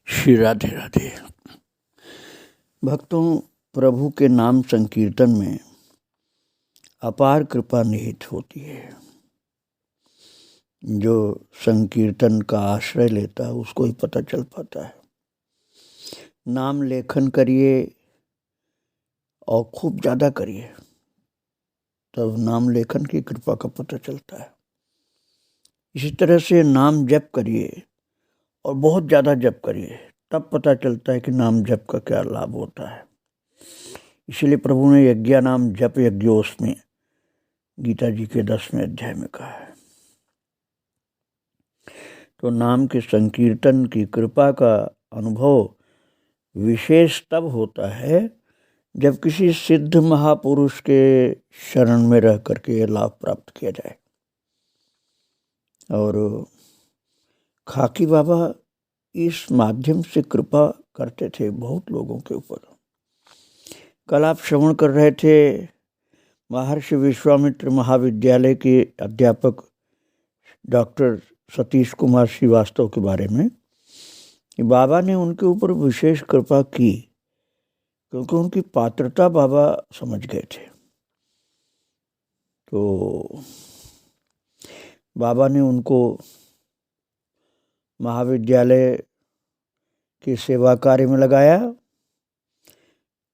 श्री राधे राधे। भक्तों, प्रभु के नाम संकीर्तन में अपार कृपा निहित होती है। जो संकीर्तन का आश्रय लेता है उसको ही पता चल पाता है। नाम लेखन करिए और खूब ज़्यादा करिए, तब नाम लेखन की कृपा का पता चलता है। इसी तरह से नाम जप करिए और बहुत ज़्यादा जप करिए, तब पता चलता है कि नाम जप का क्या लाभ होता है। इसलिए प्रभु ने यज्ञ नाम जप यज्ञोस्मि गीता जी के 10वें अध्याय में कहा है। तो नाम के संकीर्तन की कृपा का अनुभव विशेष तब होता है जब किसी सिद्ध महापुरुष के शरण में रह करके लाभ प्राप्त किया जाए। और खाकी बाबा इस माध्यम से कृपा करते थे बहुत लोगों के ऊपर। कल आप श्रवण कर रहे थे महर्षि विश्वामित्र महाविद्यालय के अध्यापक डॉक्टर सतीश कुमार श्रीवास्तव के बारे में। बाबा ने उनके ऊपर विशेष कृपा की क्योंकि उनकी पात्रता बाबा समझ गए थे। तो बाबा ने उनको महाविद्यालय की सेवा कार्य में लगाया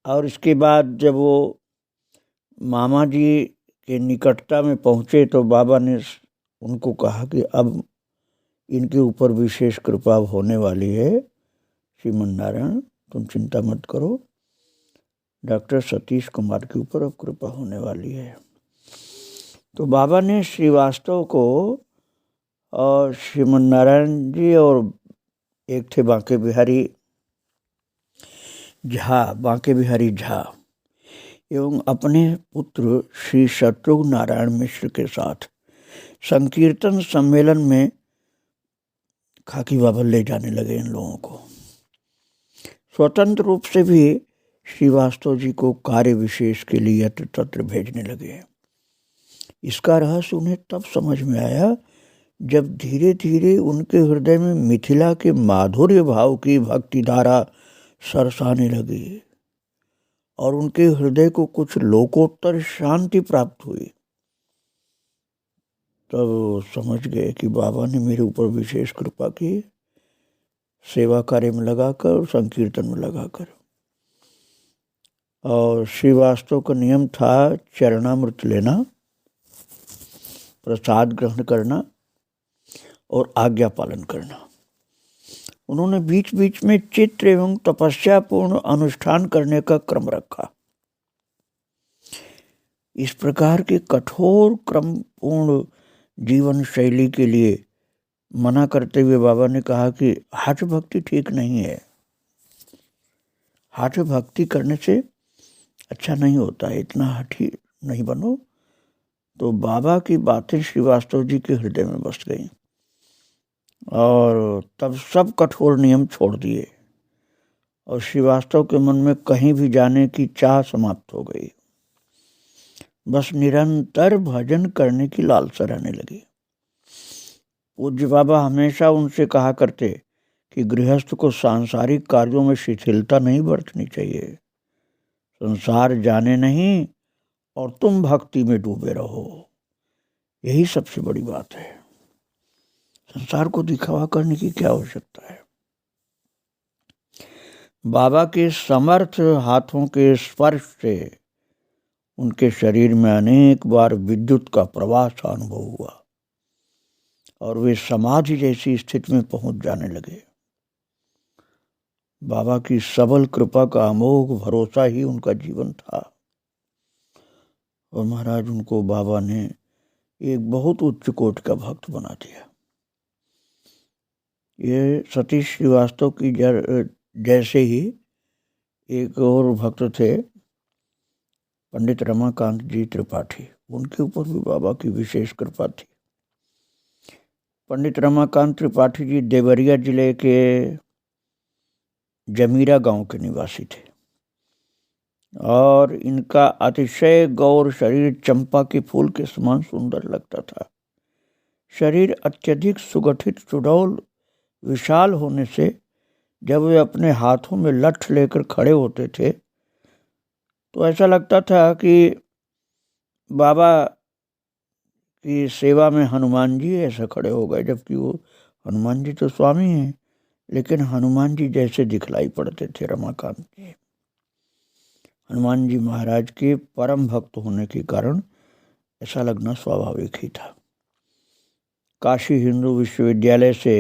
और इसके बाद जब वो मामा जी के निकटता में पहुँचे तो बाबा ने उनको कहा कि अब इनके ऊपर विशेष कृपा होने वाली है। श्रीमन नारायण, तुम चिंता मत करो, डॉक्टर सतीश कुमार के ऊपर अब कृपा होने वाली है। तो बाबा ने श्रीवास्तव को और श्रीमन नारायण जी और एक थे बांके बिहारी झा एवं अपने पुत्र श्री शत्रुघ्न नारायण मिश्र के साथ संकीर्तन सम्मेलन में खाकी बाबा ले जाने लगे इन लोगों को। स्वतंत्र रूप से भी श्रीवास्तव जी को कार्य विशेष के लिए यत्र तत्र भेजने लगे। इसका रहस्य उन्हें तब समझ में आया जब धीरे धीरे उनके हृदय में मिथिला के माधुर्य भाव की भक्ति धारा सरसाने लगी और उनके हृदय को कुछ लोकोत्तर शांति प्राप्त हुई। तब समझ गए कि बाबा ने मेरे ऊपर विशेष कृपा की, सेवा कार्य में लगाकर और संकीर्तन में लगाकर। और श्रीवास्तव का नियम था चरणामृत लेना, प्रसाद ग्रहण करना और आज्ञा पालन करना। उन्होंने बीच बीच में चित्र एवं तपस्या पूर्ण अनुष्ठान करने का क्रम रखा। इस प्रकार के कठोर क्रम पूर्ण जीवन शैली के लिए मना करते हुए बाबा ने कहा कि हठ भक्ति ठीक नहीं है। हठ भक्ति करने से अच्छा नहीं होता है, इतना हठी नहीं बनो। तो बाबा की बातें श्रीवास्तव जी के हृदय में बस गईं और तब सब कठोर नियम छोड़ दिए और श्रीवास्तव के मन में कहीं भी जाने की चाह समाप्त हो गई। बस निरंतर भजन करने की लालसा रहने लगी। पूज्य बाबा हमेशा उनसे कहा करते कि गृहस्थ को सांसारिक कार्यों में शिथिलता नहीं बरतनी चाहिए। संसार जाने नहीं और तुम भक्ति में डूबे रहो, यही सबसे बड़ी बात है। संसार को दिखावा करने की क्या आवश्यकता है। बाबा के समर्थ हाथों के स्पर्श से उनके शरीर में अनेक बार विद्युत का प्रवाह सा अनुभव हुआ और वे समाधि जैसी स्थिति में पहुंच जाने लगे। बाबा की सबल कृपा का अमोघ भरोसा ही उनका जीवन था और महाराज उनको बाबा ने एक बहुत उच्च कोटि का भक्त बना दिया। ये सतीश श्रीवास्तव की जैसे ही एक और भक्त थे पंडित रमाकांत जी त्रिपाठी, उनके ऊपर भी बाबा की विशेष कृपा थी। पंडित रमाकांत त्रिपाठी जी देवरिया जिले के जमीरा गांव के निवासी थे और इनका अतिशय गौर शरीर चंपा के फूल के समान सुंदर लगता था। शरीर अत्यधिक सुगठित सुडौल विशाल होने से जब वे अपने हाथों में लठ लेकर खड़े होते थे तो ऐसा लगता था कि बाबा की सेवा में हनुमान जी ऐसा खड़े हो गए, जबकि वो हनुमान जी तो स्वामी हैं, लेकिन हनुमान जी जैसे दिखलाई पड़ते थे रमाकांत जी। हनुमान जी महाराज के परम भक्त होने के कारण ऐसा लगना स्वाभाविक ही था। काशी हिंदू विश्वविद्यालय से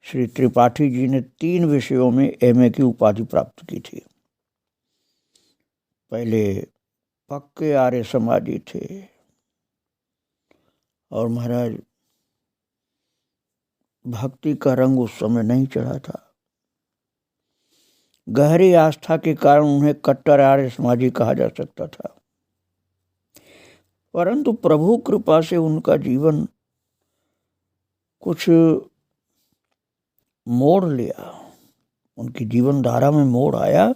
श्री त्रिपाठी जी ने 3 विषयों में एमए की उपाधि प्राप्त की थी। पहले पक्के आर्य समाजी थे और महाराज भक्ति का रंग उस समय नहीं चढ़ा था। गहरी आस्था के कारण उन्हें कट्टर आर्य समाजी कहा जा सकता था, परंतु प्रभु कृपा से उनका जीवन कुछ मोड़ लिया, उनकी जीवन धारा में मोड़ आया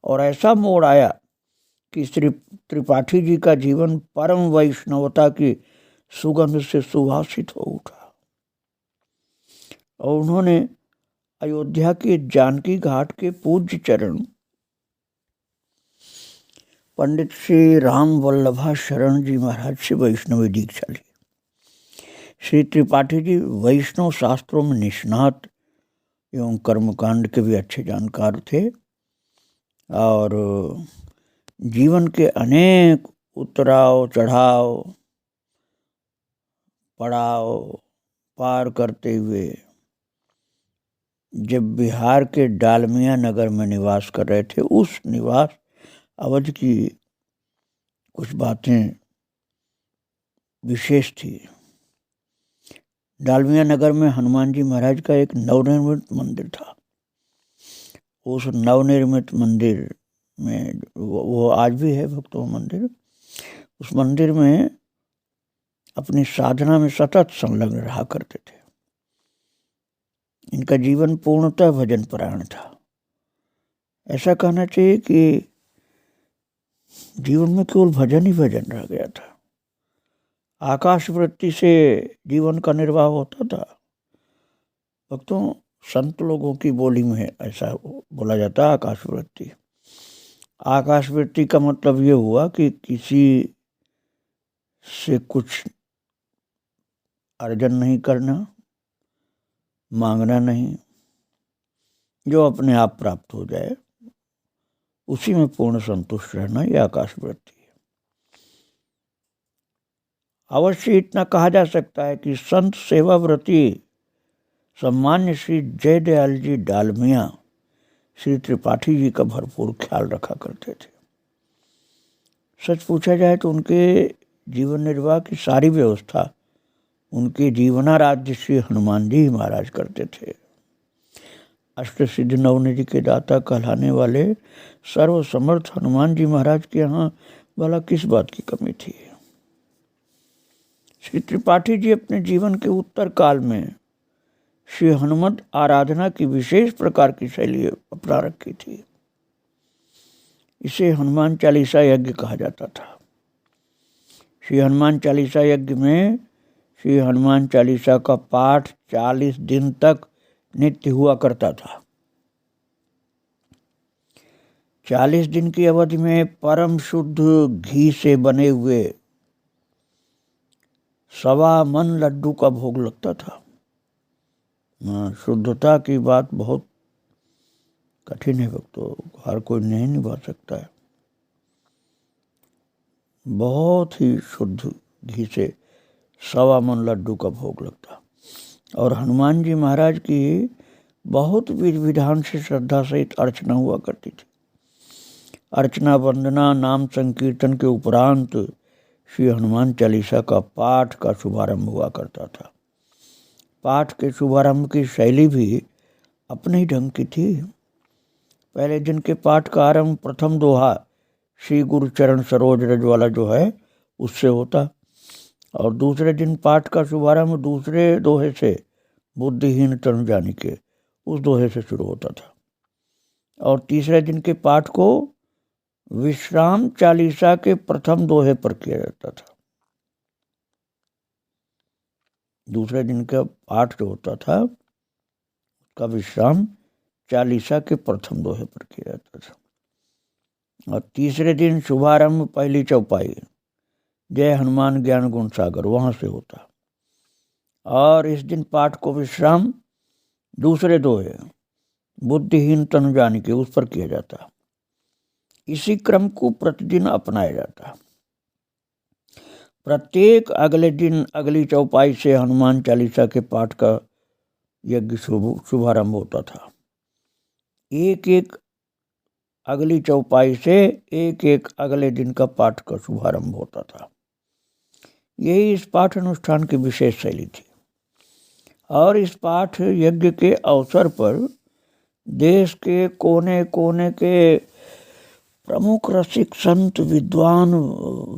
और ऐसा मोड़ आया कि श्री त्रिपाठी जी का जीवन परम वैष्णवता की सुगंध से सुवासित हो उठा और उन्होंने अयोध्या के जानकी घाट के पूज्य चरण पंडित श्री राम वल्लभा शरण जी महाराज से वैष्णवी दीक्षा ली। श्री त्रिपाठी जी वैष्णव शास्त्रों में निष्णात एवं कर्मकांड के भी अच्छे जानकार थे और जीवन के अनेक उतराव चढ़ाव पड़ाव पार करते हुए जब बिहार के डालमिया नगर में निवास कर रहे थे, उस निवास अवधि की कुछ बातें विशेष थी। डालमिया नगर में हनुमान जी महाराज का एक नवनिर्मित मंदिर था। उस नवनिर्मित मंदिर में वो आज भी है भक्तों मंदिर। उस मंदिर में अपनी साधना में सतत संलग्न रहा करते थे। इनका जीवन पूर्णतः भजन परायण था। ऐसा कहना चाहिए कि जीवन में केवल भजन ही भजन रह गया था। आकाश वृत्ति से जीवन का निर्वाह होता था। भक्तों, संत लोगों की बोली में ऐसा बोला जाता है आकाश वृत्ति। आकाश वृत्ति का मतलब ये हुआ कि किसी से कुछ अर्जन नहीं करना, मांगना नहीं, जो अपने आप प्राप्त हो जाए उसी में पूर्ण संतुष्ट रहना, यह आकाश वृत्ति है। अवश्य इतना कहा जा सकता है कि संत सेवा व्रती सम्मान्य श्री जयदयाल जी डालमिया श्री त्रिपाठी जी का भरपूर ख्याल रखा करते थे। सच पूछा जाए तो उनके जीवन निर्वाह की सारी व्यवस्था उनके जीवनाराध्य श्री हनुमान जी महाराज करते थे। अष्ट सिद्धि नवनिधि के दाता कहलाने वाले सर्वसमर्थ हनुमान जी महाराज के यहाँ भला किस बात की कमी थी। श्री त्रिपाठी जी अपने जीवन के उत्तर काल में श्री हनुमत आराधना की विशेष प्रकार की शैली अपना रखी थी। इसे हनुमान चालीसा यज्ञ कहा जाता था। श्री हनुमान चालीसा यज्ञ में श्री हनुमान चालीसा का पाठ 40 दिन तक नित्य हुआ करता था। 40 दिन की अवधि में परम शुद्ध घी से बने हुए 1.25 मन लड्डू का भोग लगता था। शुद्धता की बात बहुत कठिन है भक्तों, हर कोई नहीं निभा सकता है। बहुत ही शुद्ध घी से 1.25 मन लड्डू का भोग लगता और हनुमान जी महाराज की बहुत विधि विधान से श्रद्धा सहित अर्चना हुआ करती थी। अर्चना वंदना नाम संकीर्तन के उपरांत श्री हनुमान चालीसा का पाठ का शुभारंभ हुआ करता था। पाठ के शुभारंभ की शैली भी अपने ही ढंग की थी। पहले दिन के पाठ का आरंभ प्रथम दोहा श्री गुरु चरण सरोज रज वाला जो है उससे होता और दूसरे दिन पाठ का शुभारंभ दूसरे दोहे से बुद्धिहीन तनु जानी के उस दोहे से शुरू होता था और तीसरे दिन के पाठ को विश्राम चालीसा के प्रथम दोहे पर किया जाता था। दूसरे दिन का पाठ जो होता था उसका विश्राम चालीसा के प्रथम दोहे पर किया जाता था। और तीसरे दिन शुभारंभ पहली चौपाई जय हनुमान ज्ञान गुण सागर वहां से होता। और इस दिन पाठ को विश्राम दूसरे दोहे बुद्धिहीन तनु जानिके उस पर किया जाता। इसी क्रम को प्रतिदिन अपनाया जाता। प्रत्येक अगले दिन अगली चौपाई से हनुमान चालीसा के पाठ का यज्ञ शुभारंभ होता था। एक एक अगली चौपाई से एक एक अगले दिन का पाठ का शुभारंभ होता था। यही इस पाठ अनुष्ठान की विशेष शैली थी। और इस पाठ यज्ञ के अवसर पर देश के कोने कोने के प्रमुख रसिक संत विद्वान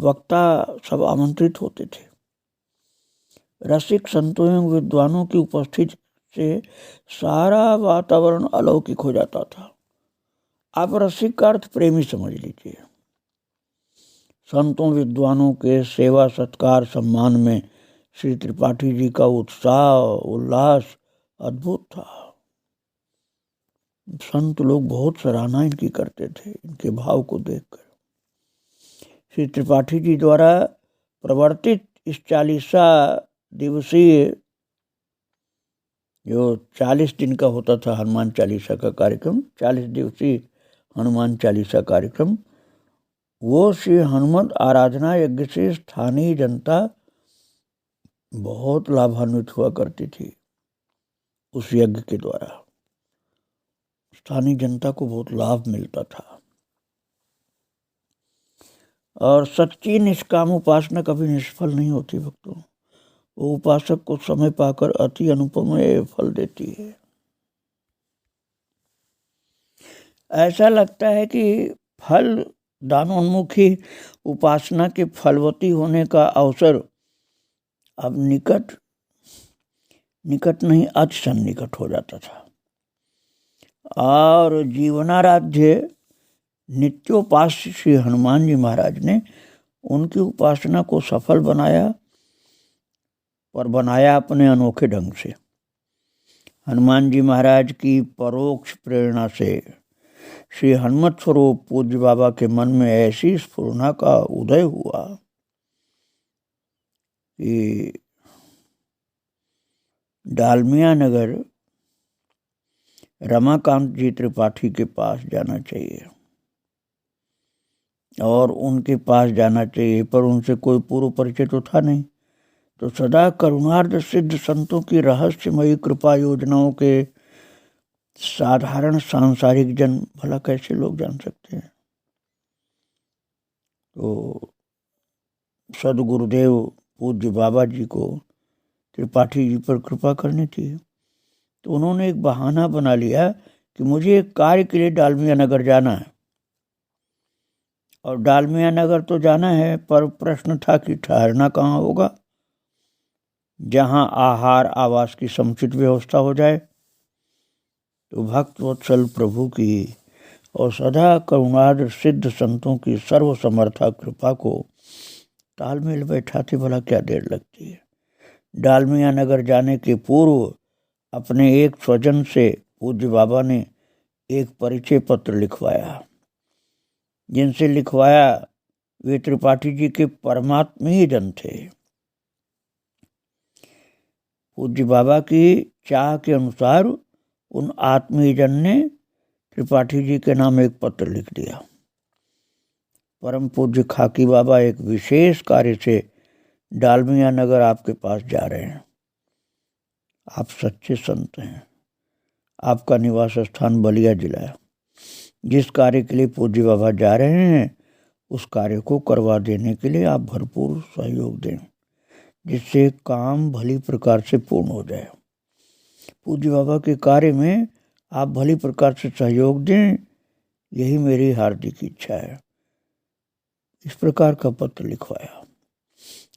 वक्ता सब आमंत्रित होते थे। रसिक संतों एवं विद्वानों की उपस्थिति से सारा वातावरण अलौकिक हो जाता था। आप रसिक का अर्थ प्रेमी समझ लीजिए। संतों विद्वानों के सेवा सत्कार सम्मान में श्री त्रिपाठी जी का उत्साह उल्लास अद्भुत था। संत लोग बहुत सराहना इनकी करते थे इनके भाव को देखकर। श्री त्रिपाठी जी द्वारा प्रवर्तित इस 40 दिवसीय जो 40 दिन का होता था हनुमान चालीसा का कार्यक्रम, 40 दिवसीय हनुमान चालीसा कार्यक्रम, वो श्री हनुमत आराधना यज्ञ से स्थानीय जनता बहुत लाभान्वित हुआ करती थी। उस यज्ञ के द्वारा स्थानीय जनता को बहुत लाभ मिलता था। और सच्ची निष्काम उपासना कभी निष्फल नहीं होती भक्तों। वो उपासक को समय पाकर अति अनुपमेय फल देती है। ऐसा लगता है कि फल दानोन्मुखी उपासना के फलवती होने का अवसर अब निकट नहीं अति सन्निकट हो जाता था। और जीवनाराध्य नित्योपास्य श्री हनुमान जी महाराज ने उनकी उपासना को सफल बनाया, पर बनाया अपने अनोखे ढंग से। हनुमान जी महाराज की परोक्ष प्रेरणा से श्री हनुमत स्वरूप पूज्य बाबा के मन में ऐसी स्फुरना का उदय हुआ कि डालमिया नगर रमाकांत जी त्रिपाठी के पास जाना चाहिए और उनके पास जाना चाहिए, पर उनसे कोई पूर्व परिचय तो था नहीं। तो सदा करुणार्ध सिद्ध संतों की रहस्यमयी कृपा योजनाओं के साधारण सांसारिक जन भला कैसे लोग जान सकते हैं। तो सदगुरुदेव पूज्य बाबा जी को त्रिपाठी जी पर कृपा करनी थी। तो उन्होंने एक बहाना बना लिया कि मुझे एक कार्य के लिए डालमिया नगर जाना है। और डालमिया नगर तो जाना है, पर प्रश्न था कि ठहरना कहाँ होगा जहाँ आहार आवास की समुचित व्यवस्था हो जाए। तो भक्त वत्सल प्रभु की और सदा करुणार्ध सिद्ध संतों की सर्वसमर्था कृपा को तालमेल बैठाते भला क्या देर लगती है। डालमिया नगर जाने के पूर्व अपने एक स्वजन से पूज्य बाबा ने एक परिचय पत्र लिखवाया। जिनसे लिखवाया वे त्रिपाठी जी के परमात्मीय जन थे। पूज्य बाबा की चाह के अनुसार उन आत्मीय जन ने त्रिपाठी जी के नाम एक पत्र लिख दिया। परम पूज्य खाकी बाबा एक विशेष कार्य से डालमिया नगर आपके पास जा रहे हैं। आप सच्चे संत हैं। आपका निवास स्थान बलिया जिला है। जिस कार्य के लिए पूज्य बाबा जा रहे हैं उस कार्य को करवा देने के लिए आप भरपूर सहयोग दें, जिससे काम भली प्रकार से पूर्ण हो जाए। पूज्य बाबा के कार्य में आप भली प्रकार से सहयोग दें, यही मेरी हार्दिक इच्छा है। इस प्रकार का पत्र लिखवाया।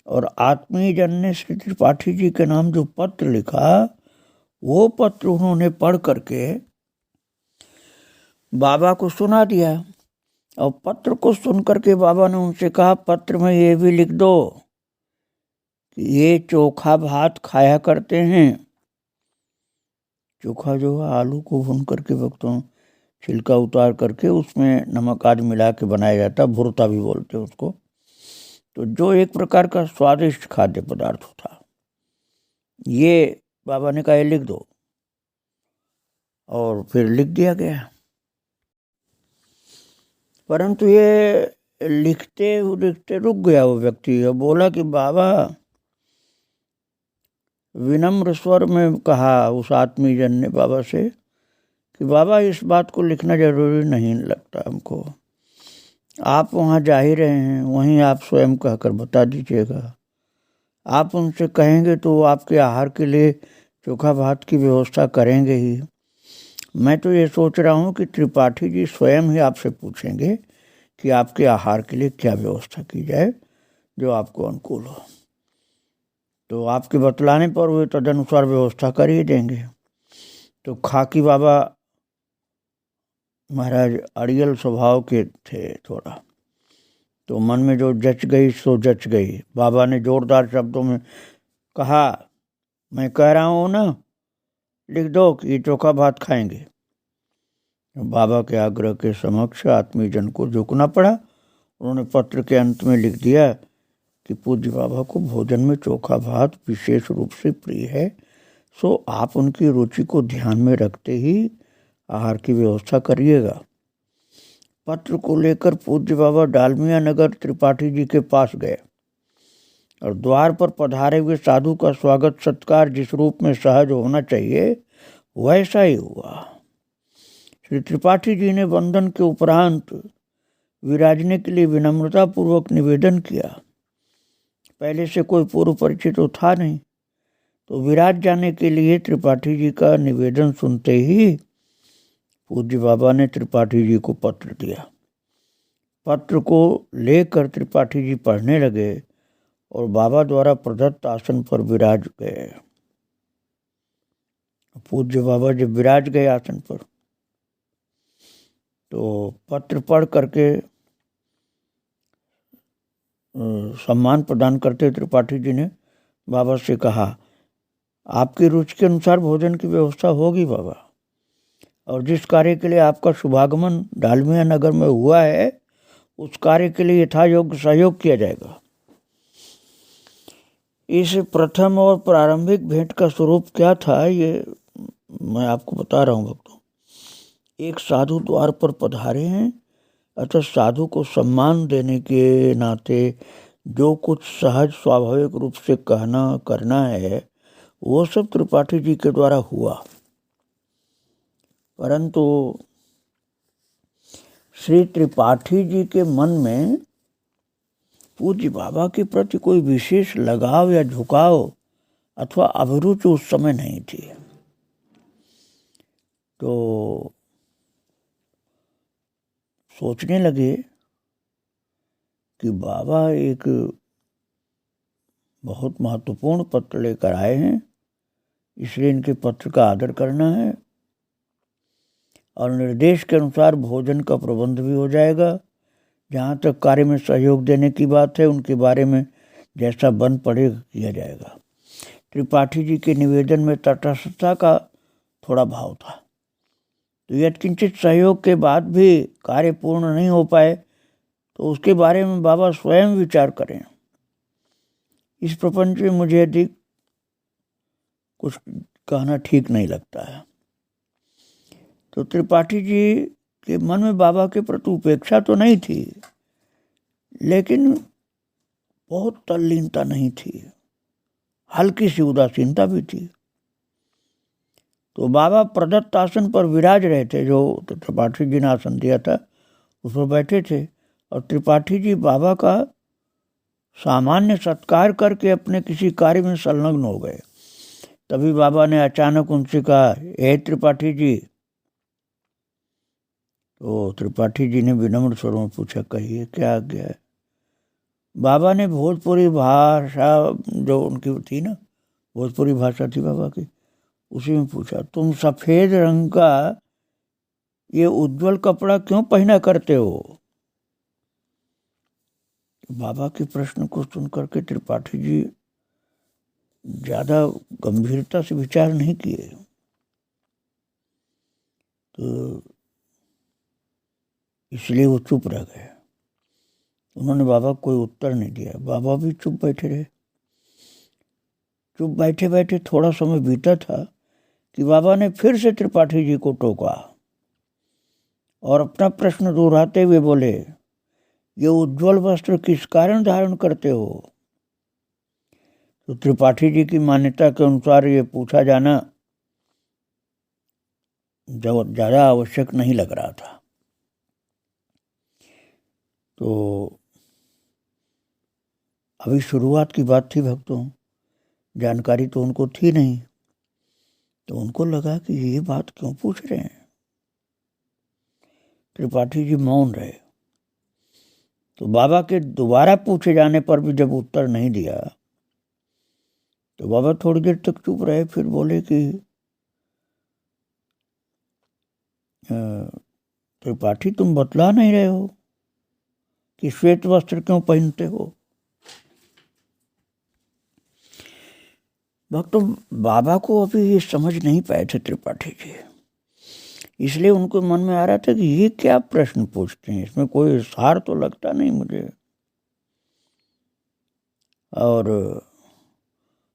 और आत्मीय जन ने श्री त्रिपाठी जी के नाम जो पत्र लिखा, वो पत्र उन्होंने पढ़ करके बाबा को सुना दिया। और पत्र को सुन करके बाबा ने उनसे कहा, पत्र में ये भी लिख दो कि ये चोखा भात खाया करते हैं, चोखा जो है आलू को भून करके वक्तों छिलका उतार करके उसमें नमक आदि मिला के बनाया जाता है, भुरता भी बोलते हैं उसको। तो जो एक प्रकार का स्वादिष्ट खाद्य पदार्थ था, ये बाबा ने कहा ये लिख दो, और फिर लिख दिया गया। परंतु ये लिखते लिखते रुक गया वो व्यक्ति और बोला कि बाबा, विनम्र स्वर में कहा उस आत्मीजन ने बाबा से कि बाबा इस बात को लिखना जरूरी नहीं लगता हमको, आप वहाँ जा ही रहे हैं, वहीं आप स्वयं कहकर बता दीजिएगा। आप उनसे कहेंगे तो वो आपके आहार के लिए चोखा भात की व्यवस्था करेंगे ही। मैं तो ये सोच रहा हूँ कि त्रिपाठी जी स्वयं ही आपसे पूछेंगे कि आपके आहार के लिए क्या व्यवस्था की जाए जो आपको अनुकूल हो, तो आपके बतलाने पर वे तदनुसार व्यवस्था कर ही देंगे। तो खाकी बाबा महाराज अड़ियल स्वभाव के थे थोड़ा, तो मन में जो जच गई सो जच गई। बाबा ने जोरदार शब्दों में कहा, मैं कह रहा हूँ ना, लिख दो कि चोखा भात खाएंगे। बाबा के आग्रह के समक्ष आत्मीजन को झुकना पड़ा। उन्होंने पत्र के अंत में लिख दिया कि पूज्य बाबा को भोजन में चोखा भात विशेष रूप से प्रिय है, सो आप उनकी रुचि को ध्यान में रखते ही आहार की व्यवस्था करिएगा। पत्र को लेकर पूज्य बाबा डालमिया नगर त्रिपाठी जी के पास गए और द्वार पर पधारे हुए साधु का स्वागत सत्कार जिस रूप में सहज होना चाहिए वैसा ही हुआ। श्री त्रिपाठी जी ने वंदन के उपरांत विराजने के लिए विनम्रता पूर्वक निवेदन किया। पहले से कोई पूर्व परिचित तो था नहीं, तो विराज जाने के लिए त्रिपाठी जी का निवेदन सुनते ही पूज्य बाबा ने त्रिपाठी जी को पत्र दिया। पत्र को लेकर त्रिपाठी जी पढ़ने लगे और बाबा द्वारा प्रदत्त आसन पर विराज गए। पूज्य बाबा जब विराज गए आसन पर, तो पत्र पढ़ करके सम्मान प्रदान करते त्रिपाठी जी ने बाबा से कहा, आपकी रुचि के अनुसार भोजन की व्यवस्था होगी बाबा, और जिस कार्य के लिए आपका शुभागमन डालमिया नगर में हुआ है उस कार्य के लिए यथा योग्य सहयोग किया जाएगा। इस प्रथम और प्रारंभिक भेंट का स्वरूप क्या था ये मैं आपको बता रहा हूँ भक्तों। एक साधु द्वार पर पधारे हैं, अतः साधु को सम्मान देने के नाते जो कुछ सहज स्वाभाविक रूप से कहना करना है वो सब त्रिपाठी जी के द्वारा हुआ। परंतु श्री त्रिपाठी जी के मन में पूज्य बाबा के प्रति कोई विशेष लगाव या झुकाव अथवा अभिरुचि उस समय नहीं थी। तो सोचने लगे कि बाबा एक बहुत महत्वपूर्ण पत्र लेकर आए हैं, इसलिए इनके पत्र का आदर करना है और निर्देश के अनुसार भोजन का प्रबंध भी हो जाएगा। जहाँ तक कार्य में सहयोग देने की बात है उनके बारे में जैसा बन पड़ेगा किया जाएगा। त्रिपाठी जी के निवेदन में तटस्थता का थोड़ा भाव था, तो यत्किंचित सहयोग के बाद भी कार्य पूर्ण नहीं हो पाए तो उसके बारे में बाबा स्वयं विचार करें। इस प्रपंच में मुझे अधिक कुछ कहना ठीक नहीं लगता है। तो त्रिपाठी जी के मन में बाबा के प्रति उपेक्षा तो नहीं थी, लेकिन बहुत तल्लीनता नहीं थी, हल्की सी उदासीनता भी थी। तो बाबा प्रदत्त आसन पर विराज रहे थे, जो त्रिपाठी जी ने आसन दिया था उस पर बैठे थे, और त्रिपाठी जी बाबा का सामान्य सत्कार करके अपने किसी कार्य में संलग्न हो गए। तभी बाबा ने अचानक उनसे कहा, हे त्रिपाठी जी। तो त्रिपाठी जी ने विनम्र स्वर में पूछा, कहिए क्या आज्ञा है। बाबा ने भोजपुरी भाषा जो उनकी थी ना, भोजपुरी भाषा थी बाबा की, उसी में पूछा, तुम सफ़ेद रंग का ये उज्जवल कपड़ा क्यों पहना करते हो। बाबा के प्रश्न को सुनकर के त्रिपाठी जी ज़्यादा गंभीरता से विचार नहीं किए। तो इसलिए वो चुप रह गए। उन्होंने बाबा को कोई उत्तर नहीं दिया। बाबा भी चुप बैठे रहे। चुप बैठे बैठे थोड़ा समय बीता था कि बाबा ने फिर से त्रिपाठी जी को टोका और अपना प्रश्न दोहराते हुए बोले, ये उज्जवल वस्त्र किस कारण धारण करते हो? तो त्रिपाठी जी की मान्यता के अनुसार ये पूछा जाना ज्यादा आवश्यक नहीं लग रहा था। तो अभी शुरुआत की बात थी भक्तों, जानकारी तो उनको थी नहीं। तो उनको लगा कि ये बात क्यों पूछ रहे हैं। त्रिपाठी जी मौन रहे। तो बाबा के दोबारा पूछे जाने पर भी जब उत्तर नहीं दिया तो बाबा थोड़ी देर तक चुप रहे। फिर बोले कि त्रिपाठी तुम बतला नहीं रहे हो कि श्वेत वस्त्र क्यों पहनते हो? भक्तों, बाबा को अभी ये समझ नहीं पाए थे त्रिपाठी जी, इसलिए उनको मन में आ रहा था कि ये क्या प्रश्न पूछते हैं, इसमें कोई सार तो लगता नहीं मुझे। और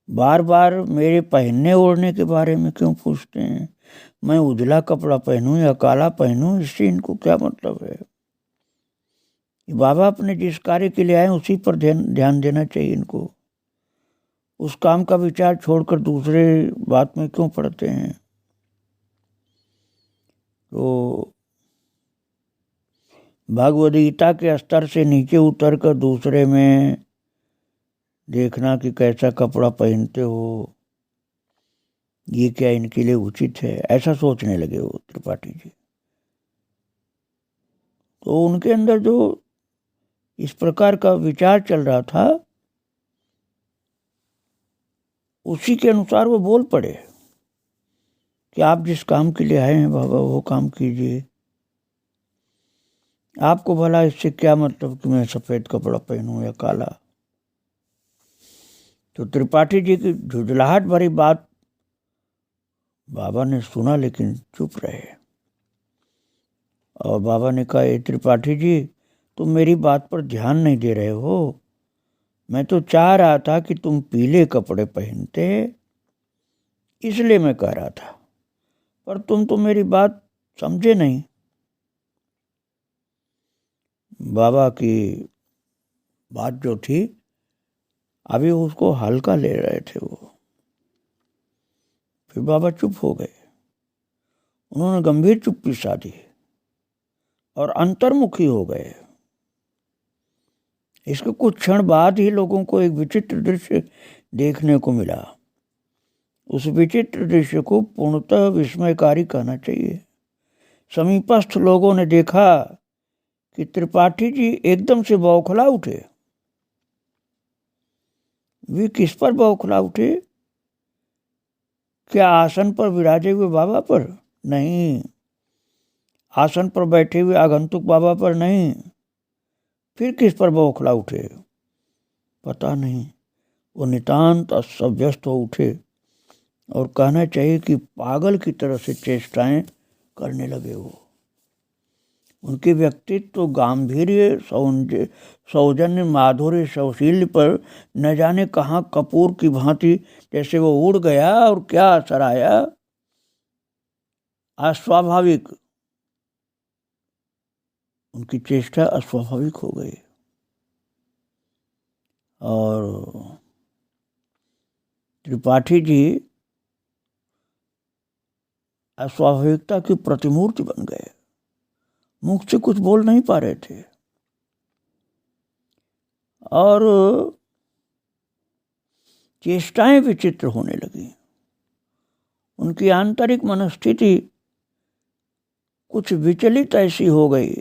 बार बार मेरे पहनने ओढ़ने के बारे में क्यों पूछते हैं? मैं उजला कपड़ा पहनूं या काला पहनूं, इससे इनको क्या मतलब है? बाबा अपने जिस कार्य के लिए आए उसी पर ध्यान देना चाहिए इनको। उस काम का विचार छोड़कर दूसरे बात में क्यों पड़ते हैं? तो भगवद गीता के स्तर से नीचे उतरकर दूसरे में देखना कि कैसा कपड़ा पहनते हो, ये क्या इनके लिए उचित है, ऐसा सोचने लगे वो त्रिपाठी जी। तो उनके अंदर जो इस प्रकार का विचार चल रहा था उसी के अनुसार वो बोल पड़े कि आप जिस काम के लिए आए हैं बाबा वो काम कीजिए। आपको भला इससे क्या मतलब कि मैं सफेद कपड़ा पहनूं या काला? तो त्रिपाठी जी की झुंझलाहट भरी बात बाबा ने सुना लेकिन चुप रहे। और बाबा ने कहा, ए त्रिपाठी जी, तुम मेरी बात पर ध्यान नहीं दे रहे हो। मैं तो चाह रहा था कि तुम पीले कपड़े पहनते, इसलिए मैं कह रहा था, पर तुम तो मेरी बात समझे नहीं। बाबा की बात जो थी अभी उसको हल्का ले रहे थे वो। फिर बाबा चुप हो गए। उन्होंने गंभीर चुप्पी साधी और अंतर्मुखी हो गए। इसके कुछ क्षण बाद ही लोगों को एक विचित्र दृश्य देखने को मिला। उस विचित्र दृश्य को पूर्णतः विस्मयकारी कहना चाहिए। समीपस्थ लोगों ने देखा कि त्रिपाठी जी एकदम से बौखला उठे। वे किस पर बौखला उठे? क्या आसन पर विराजे हुए बाबा पर? नहीं। आसन पर बैठे हुए आगंतुक बाबा पर नहीं। फिर किस पर बौखला उठे? पता नहीं। वो नितांत अस्त-व्यस्त हो उठे और कहना चाहिए कि पागल की तरह से चेष्टाएं करने लगे। वो उनके व्यक्तित्व, गांधीर्य, सौजन्य, माधुर्य, सौशील्य पर न जाने कहाँ कपूर की भांति जैसे वो उड़ गया और क्या असर आया। अस्वाभाविक, उनकी चेष्टा अस्वाभाविक हो गई और त्रिपाठी जी अस्वाभाविकता की प्रतिमूर्ति बन गए। मुख से कुछ बोल नहीं पा रहे थे और चेष्टाएं विचित्र होने लगी। उनकी आंतरिक मनस्थिति कुछ विचलित ऐसी हो गई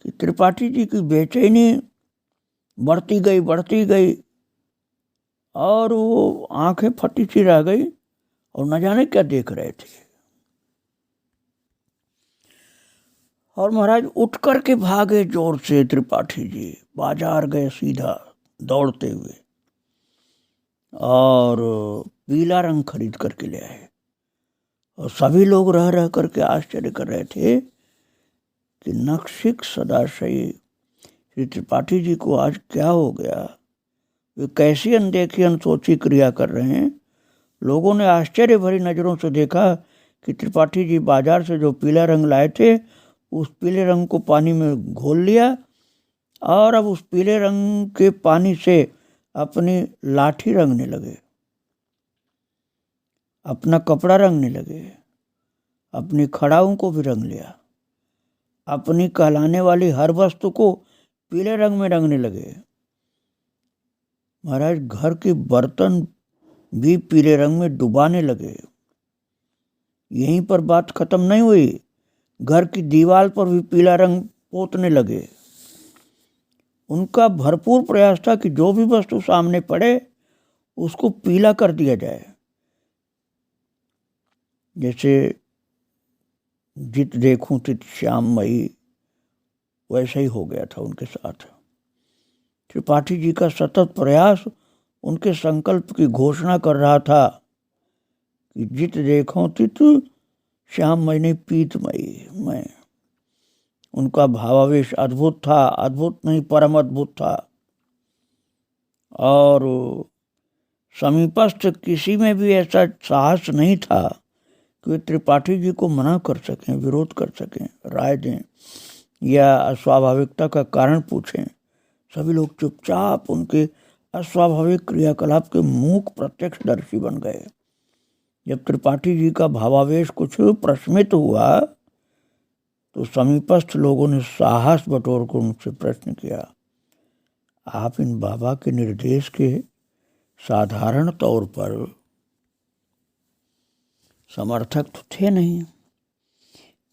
कि त्रिपाठी जी की बेचैनी बढ़ती गई और वो आंखें फटी सी रह गई और न जाने क्या देख रहे थे। और महाराज उठ कर के भागे जोर से। त्रिपाठी जी बाजार गए सीधा दौड़ते हुए और पीला रंग खरीद करके ले आए और सभी लोग रह रह करके आश्चर्य कर रहे थे कि नखशिख सदाशयी श्री त्रिपाठी जी को आज क्या हो गया, वे कैसी अनदेखी अनसोची क्रिया कर रहे हैं। लोगों ने आश्चर्य भरी नजरों से देखा कि त्रिपाठी जी बाजार से जो पीला रंग लाए थे उस पीले रंग को पानी में घोल लिया और अब उस पीले रंग के पानी से अपनी लाठी रंगने लगे, अपना कपड़ा रंगने लगे, अपनी खड़ाऊ को भी रंग लिया, अपनी कहलाने वाली हर वस्तु को पीले रंग में रंगने लगे। महाराज घर के बर्तन भी पीले रंग में डुबाने लगे। यहीं पर बात खत्म नहीं हुई, घर की दीवार पर भी पीला रंग पोतने लगे। उनका भरपूर प्रयास था कि जो भी वस्तु सामने पड़े उसको पीला कर दिया जाए। जैसे जित देखूं तित श्याममयी, वैसा ही हो गया था उनके साथ। त्रिपाठी जी का सतत प्रयास उनके संकल्प की घोषणा कर रहा था कि जित देखो तित श्याममयी नहीं पीतमयी मैं। उनका भावावेश अद्भुत था, अद्भुत नहीं परम अद्भुत था। और समीपस्थ किसी में भी ऐसा साहस नहीं था कि वे त्रिपाठी जी को मना कर सकें, विरोध कर सकें, राय दें या अस्वाभाविकता का कारण पूछें। सभी लोग चुपचाप उनके अस्वाभाविक क्रियाकलाप के मूक प्रत्यक्षदर्शी बन गए। जब त्रिपाठी जी का भावावेश कुछ प्रशमित हुआ तो समीपस्थ लोगों ने साहस बटोर कर उनसे प्रश्न किया, आप इन बाबा के निर्देश के साधारण तौर पर समर्थक तो थे नहीं,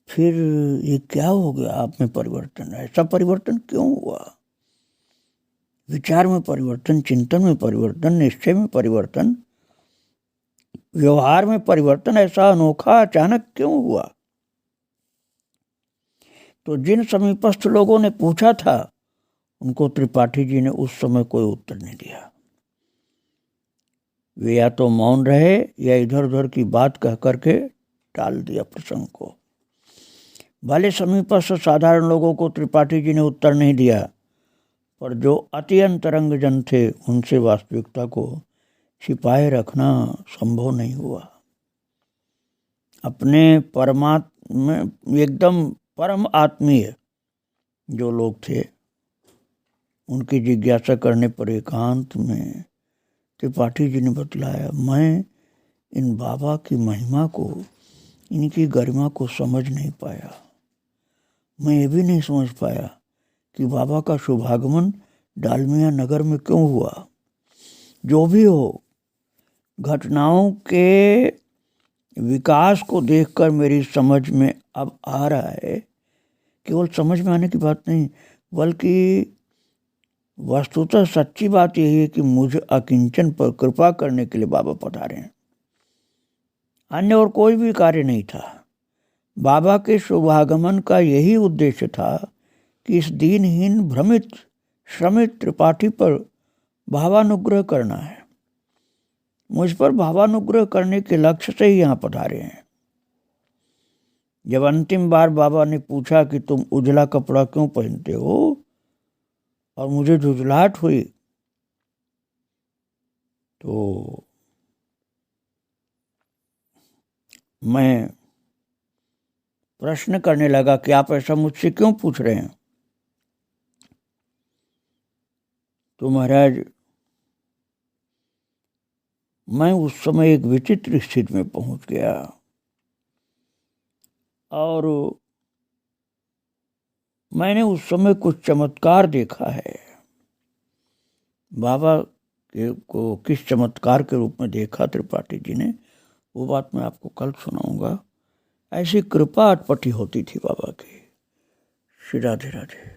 फिर ये क्या हो गया आप में परिवर्तन? ऐसा परिवर्तन क्यों हुआ? विचार में परिवर्तन, चिंतन में परिवर्तन, निश्चय में परिवर्तन, व्यवहार में परिवर्तन ऐसा अनोखा अचानक क्यों हुआ? तो जिन समीपस्थ लोगों ने पूछा था उनको त्रिपाठी जी ने उस समय कोई उत्तर नहीं दिया। वे या तो मौन रहे या इधर उधर की बात कह करके टाल दिया प्रसंग को। भले समीपस्थ साधारण लोगों को त्रिपाठी जी ने उत्तर नहीं दिया, पर जो अति अंतरंग जन थे उनसे वास्तविकता को छिपाए रखना संभव नहीं हुआ। अपने परमात्मा एकदम परम आत्मीय जो लोग थे उनकी जिज्ञासा करने पर एकांत में त्रिपाठी जी ने बतलाया, मैं इन बाबा की महिमा को, इनकी गरिमा को समझ नहीं पाया। मैं ये भी नहीं समझ पाया कि बाबा का शुभागमन डालमिया नगर में क्यों हुआ। जो भी हो, घटनाओं के विकास को देखकर मेरी समझ में अब आ रहा है, केवल समझ में आने की बात नहीं बल्कि वस्तुतः सच्ची बात यही है कि मुझे अकिंचन पर कृपा करने के लिए बाबा पधारे हैं। अन्य और कोई भी कार्य नहीं था। बाबा के शुभागमन का यही उद्देश्य था कि इस दीनहीन भ्रमित श्रमित त्रिपाठी पर भावानुग्रह करना है। मुझ पर भावानुग्रह करने के लक्ष्य से ही यहाँ पधारे हैं। जब अंतिम बार बाबा ने पूछा कि तुम उजला कपड़ा क्यों पहनते हो और मुझे झुंझलाहट हुई, तो मैं प्रश्न करने लगा कि आप ऐसा मुझसे क्यों पूछ रहे हैं। तो महाराज, मैं उस समय एक विचित्र स्थिति में पहुंच गया और मैंने उस समय कुछ चमत्कार देखा है। बाबा को किस चमत्कार के रूप में देखा त्रिपाठी जी ने, वो बात मैं आपको कल सुनाऊंगा। ऐसी कृपा अटपटी होती थी बाबा की। श्री राधे राधे।